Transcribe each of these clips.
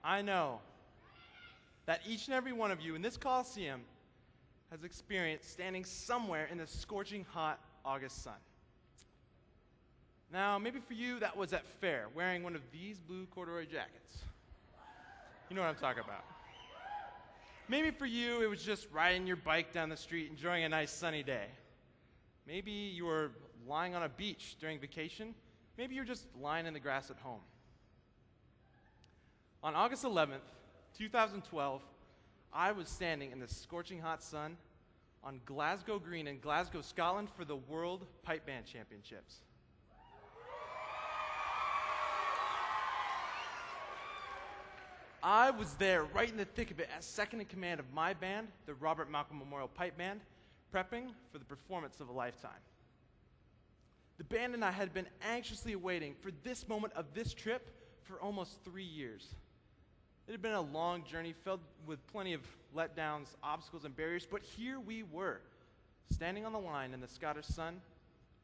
I know that each and every one of you in this Coliseum has experienced standing somewhere in the scorching hot August sun. Now, maybe for you that was at fair, wearing one of these blue corduroy jackets. You know what I'm talking about. Maybe for you it was just riding your bike down the street, enjoying a nice sunny day. Maybe you were lying on a beach during vacation. Maybe you're just lying in the grass at home. On August 11th, 2012, I was standing in the scorching hot sun on Glasgow Green in Glasgow, Scotland for the World Pipe Band Championships. I was there right in the thick of it as second in command of my band, the Robert Malcolm Memorial Pipe Band, prepping for the performance of a lifetime. The band and I had been anxiously awaiting for this moment of this trip for almost 3 years. It had been a long journey filled with plenty of letdowns, obstacles, and barriers, but here we were, standing on the line in the Scottish sun,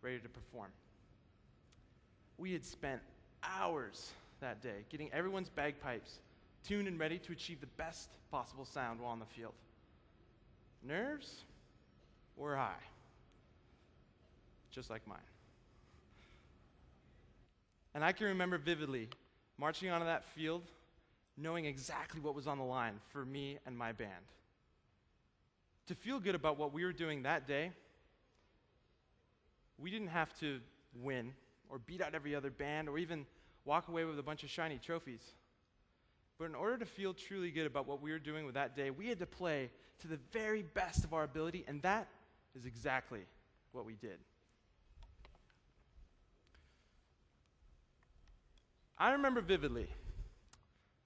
ready to perform. We had spent hours that day getting everyone's bagpipes tuned and ready to achieve the best possible sound while on the field. Nerves were high, just like mine. And I can remember vividly marching onto that field, knowing exactly what was on the line for me and my band. To feel good about what we were doing that day, we didn't have to win or beat out every other band or even walk away with a bunch of shiny trophies. But in order to feel truly good about what we were doing with that day, we had to play to the very best of our ability, and that is exactly what we did. I remember vividly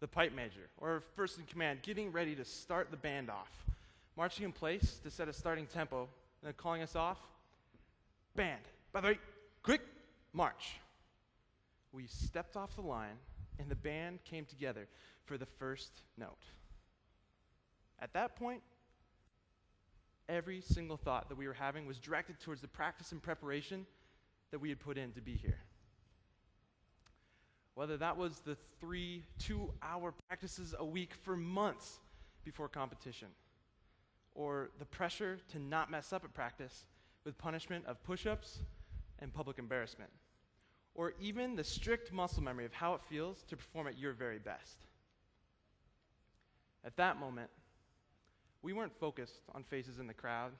the pipe major, or first in command, getting ready to start the band off, marching in place to set a starting tempo, and then calling us off. Band, by the way, quick, march. We stepped off the line, and the band came together for the first note. At that point, every single thought that we were having was directed towards the practice and preparation that we had put in to be here. Whether that was the 3 2-hour practices a week for months before competition, or the pressure to not mess up at practice with punishment of push-ups and public embarrassment, or even the strict muscle memory of how it feels to perform at your very best. At that moment, we weren't focused on faces in the crowd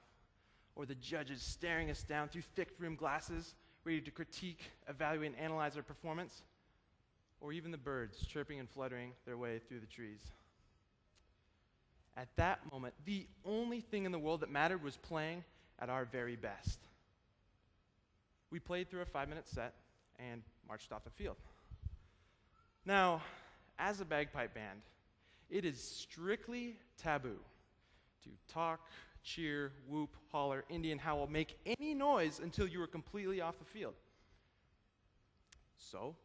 or the judges staring us down through thick rimmed glasses, ready to critique, evaluate, and analyze our performance, or even the birds chirping and fluttering their way through the trees. At that moment, the only thing in the world that mattered was playing at our very best. We played through a 5-minute set and marched off the field. Now, as a bagpipe band, it is strictly taboo to talk, cheer, whoop, holler, Indian howl, make any noise until you are completely off the field. So,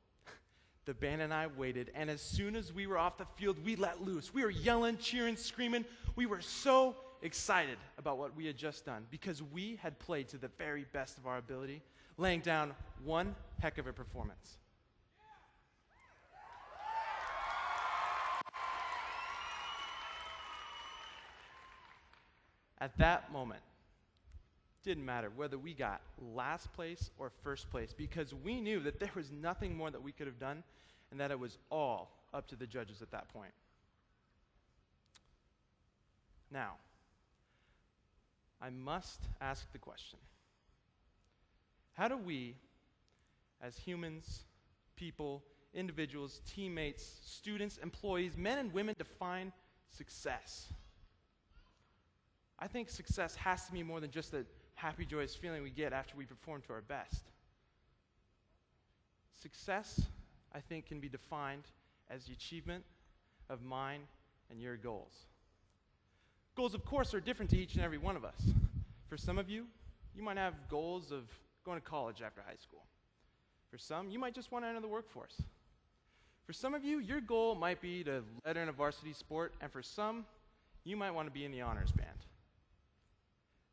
the band and I waited, and as soon as we were off the field, we let loose. We were yelling, cheering, screaming. We were so excited about what we had just done because we had played to the very best of our ability, laying down one heck of a performance. At that moment, didn't matter whether we got last place or first place because we knew that there was nothing more that we could have done and that it was all up to the judges at that point. Now, I must ask the question, how do we, as humans, people, individuals, teammates, students, employees, men and women, define success? I think success has to be more than just the happy, joyous feeling we get after we perform to our best. Success, I think, can be defined as the achievement of mine and your goals. Goals, of course, are different to each and every one of us. For some of you, you might have goals of going to college after high school. For some, you might just want to enter the workforce. For some of you, your goal might be to letter in a varsity sport, and for some, you might want to be in the honors band.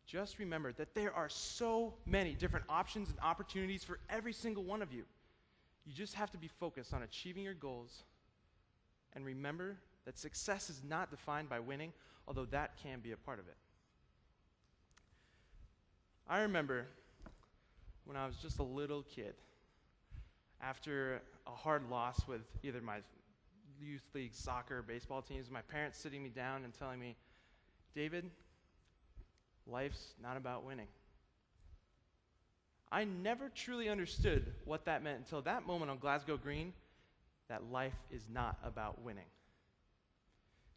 Just remember that there are so many different options and opportunities for every single one of you. You just have to be focused on achieving your goals and remember that success is not defined by winning, although that can be a part of it. I remember when I was just a little kid, after a hard loss with either my youth league soccer or baseball teams, my parents sitting me down and telling me, David, life's not about winning. I never truly understood what that meant until that moment on Glasgow Green, that life is not about winning.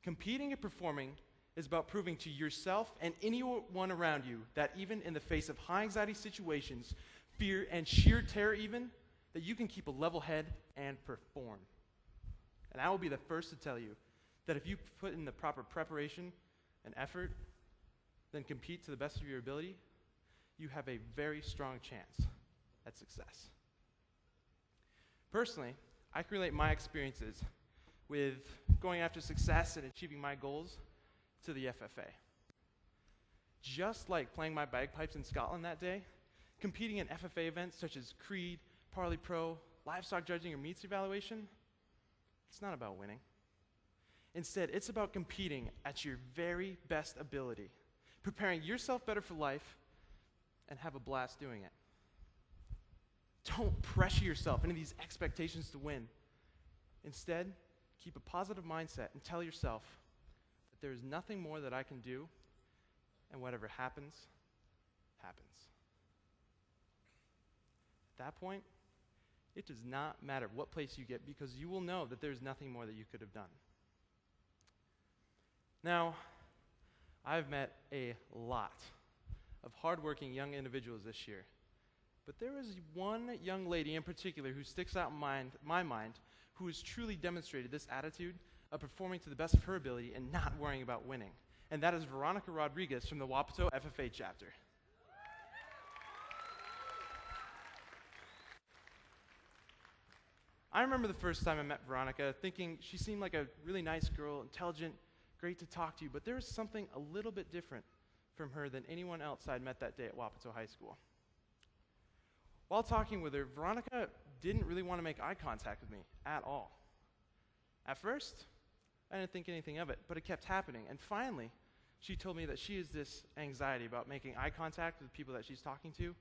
Competing and performing is about proving to yourself and anyone around you that even in the face of high anxiety situations, fear, and sheer terror even, that you can keep a level head and perform. And I will be the first to tell you that if you put in the proper preparation and effort, then compete to the best of your ability, you have a very strong chance at success. Personally, I can relate my experiences with going after success and achieving my goals to the FFA. Just like playing my bagpipes in Scotland that day, competing in FFA events such as Creed, Parley Pro, livestock judging, or meets evaluation, it's not about winning. Instead, it's about competing at your very best ability, preparing yourself better for life, and have a blast doing it. Don't pressure yourself into these expectations to win. Instead, keep a positive mindset and tell yourself that there is nothing more that I can do, and whatever happens, happens. At that point, it does not matter what place you get because you will know that there's nothing more that you could have done. Now, I've met a lot of hardworking young individuals this year, but there is one young lady in particular who sticks out in my mind who has truly demonstrated this attitude of performing to the best of her ability and not worrying about winning. And that is Veronica Rodriguez from the Wapato FFA chapter. I remember the first time I met Veronica thinking she seemed like a really nice girl, intelligent, great to talk to, but there was something a little bit different from her than anyone else I'd met that day at Wapato High School. While talking with her, Veronica didn't really want to make eye contact with me at all. At first, I didn't think anything of it, but it kept happening. And finally, she told me that she has this anxiety about making eye contact with people that she's talking to,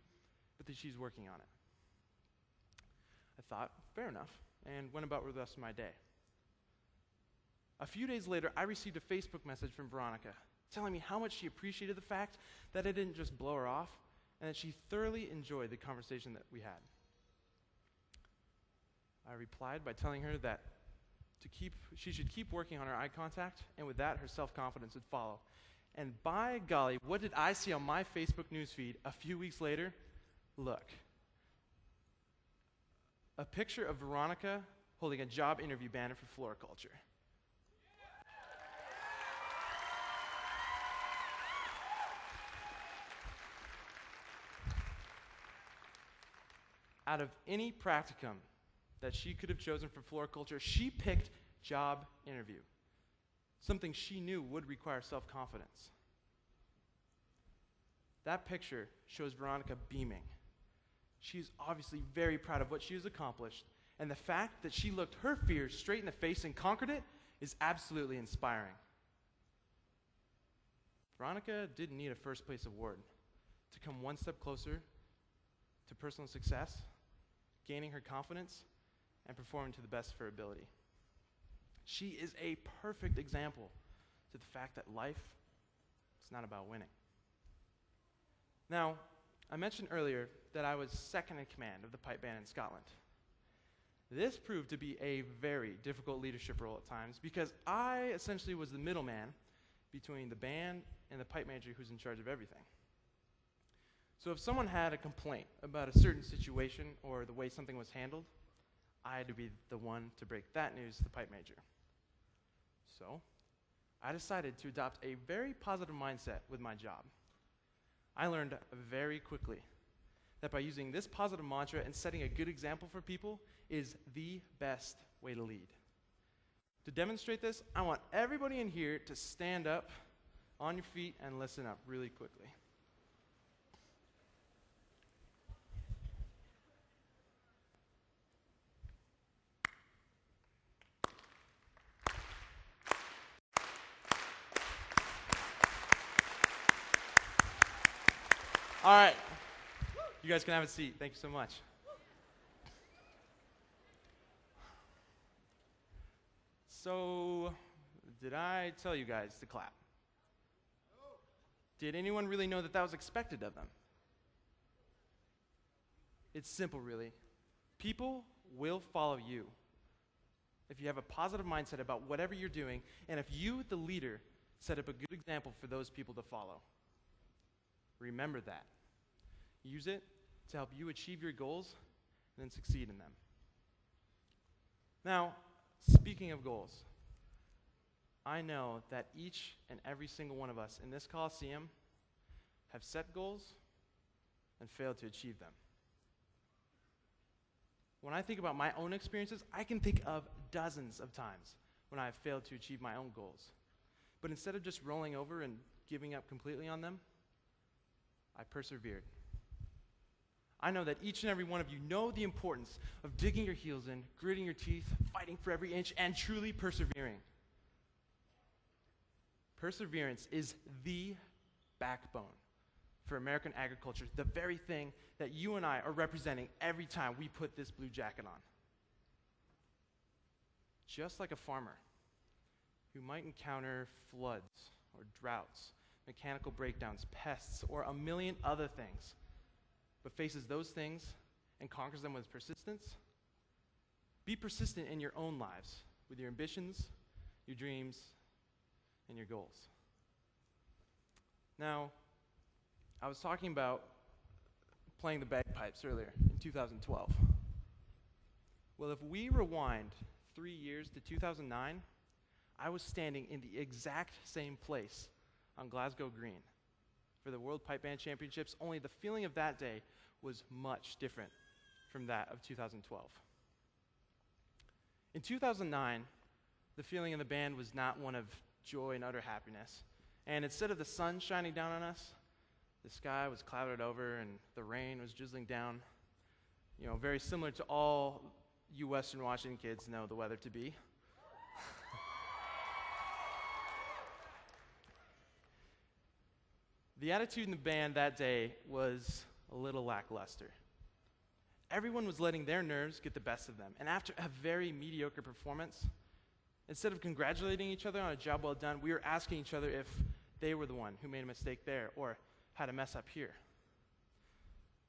but that she's working on it. I thought, fair enough, and went about with the rest of my day. A few days later, I received a Facebook message from Veronica telling me how much she appreciated the fact that I didn't just blow her off, and that she thoroughly enjoyed the conversation that we had. I replied by telling her that she should keep working on her eye contact, and with that, her self-confidence would follow. And by golly, what did I see on my Facebook newsfeed a few weeks later? Look. A picture of Veronica holding a job interview banner for floriculture. Out of any practicum that she could have chosen for floriculture, she picked job interview, something she knew would require self-confidence. That picture shows Veronica beaming. She's obviously very proud of what she has accomplished, and the fact that she looked her fears straight in the face and conquered it is absolutely inspiring. Veronica didn't need a first place award to come one step closer to personal success, gaining her confidence, and performing to the best of her ability. She is a perfect example to the fact that life is not about winning. Now, I mentioned earlier that I was second in command of the pipe band in Scotland. This proved to be a very difficult leadership role at times because I essentially was the middleman between the band and the pipe major who's in charge of everything. So if someone had a complaint about a certain situation or the way something was handled, I had to be the one to break that news to the pipe major. So I decided to adopt a very positive mindset with my job. I learned very quickly that by using this positive mantra and setting a good example for people is the best way to lead. To demonstrate this, I want everybody in here to stand up on your feet and listen up really quickly. All right. You guys can have a seat. Thank you so much. So, did I tell you guys to clap? Did anyone really know that that was expected of them? It's simple, really. People will follow you if you have a positive mindset about whatever you're doing, and if you, the leader, set up a good example for those people to follow. Remember that. Use it to help you achieve your goals and then succeed in them. Now, speaking of goals, I know that each and every single one of us in this Coliseum have set goals and failed to achieve them. When I think about my own experiences, I can think of dozens of times when I have failed to achieve my own goals. But instead of just rolling over and giving up completely on them, I persevered. I know that each and every one of you know the importance of digging your heels in, gritting your teeth, fighting for every inch, and truly persevering. Perseverance is the backbone for American agriculture, the very thing that you and I are representing every time we put this blue jacket on. Just like a farmer who might encounter floods or droughts, mechanical breakdowns, pests, or a million other things, but faces those things and conquers them with persistence, be persistent in your own lives with your ambitions, your dreams, and your goals. Now, I was talking about playing the bagpipes earlier in 2012. Well, if we rewind 3 years to 2009, I was standing in the exact same place on Glasgow Green for the World Pipe Band Championships, only the feeling of that day was much different from that of 2012. In 2009, the feeling in the band was not one of joy and utter happiness. And instead of the sun shining down on us, the sky was clouded over and the rain was drizzling down. You know, very similar to all you Western Washington kids know the weather to be. The attitude in the band that day was a little lackluster. Everyone was letting their nerves get the best of them. And after a very mediocre performance, instead of congratulating each other on a job well done, we were asking each other if they were the one who made a mistake there or had a mess up here.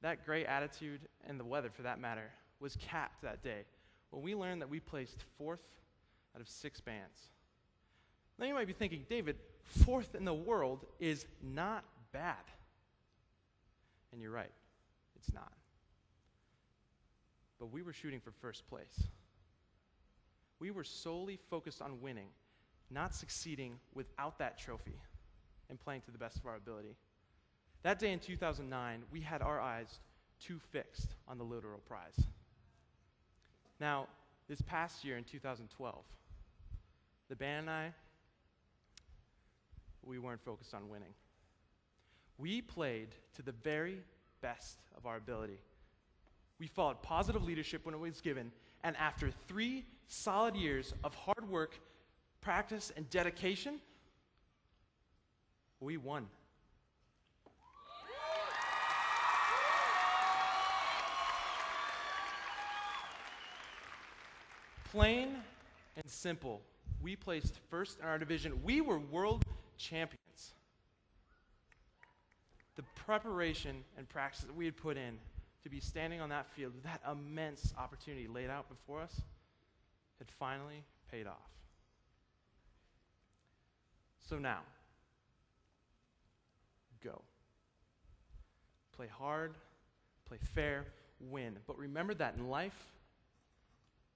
That great attitude, and the weather for that matter, was capped that day when we learned that we placed 4th out of 6 bands. Now you might be thinking, David, 4th in the world is not bad. And you're right, it's not. But we were shooting for first place. We were solely focused on winning, not succeeding without that trophy and playing to the best of our ability. That day in 2009, we had our eyes too fixed on the literal prize. Now, this past year in 2012, the band and I, we weren't focused on winning. We played to the very best of our ability. We followed positive leadership when it was given, and after 3 solid years of hard work, practice, and dedication, we won. Plain and simple, we placed first in our division. We were world champions. The preparation and practice that we had put in to be standing on that field with that immense opportunity laid out before us had finally paid off. So now, go. Play hard, play fair, win. But remember that in life,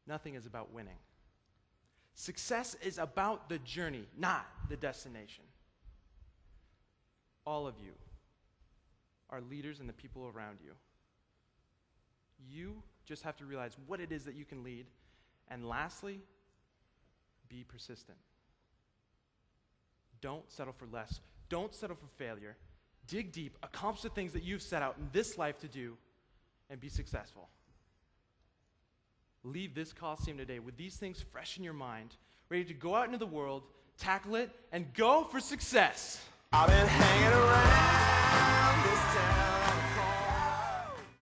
nothing is about winning. Success is about the journey, not the destination. All of you are leaders and the people around you. You just have to realize what it is that you can lead. And lastly, be persistent. Don't settle for less. Don't settle for failure. Dig deep, accomplish the things that you've set out in this life to do, and be successful. Leave this Coliseum today with these things fresh in your mind, ready to go out into the world, tackle it, and go for success. I've been hanging around this town.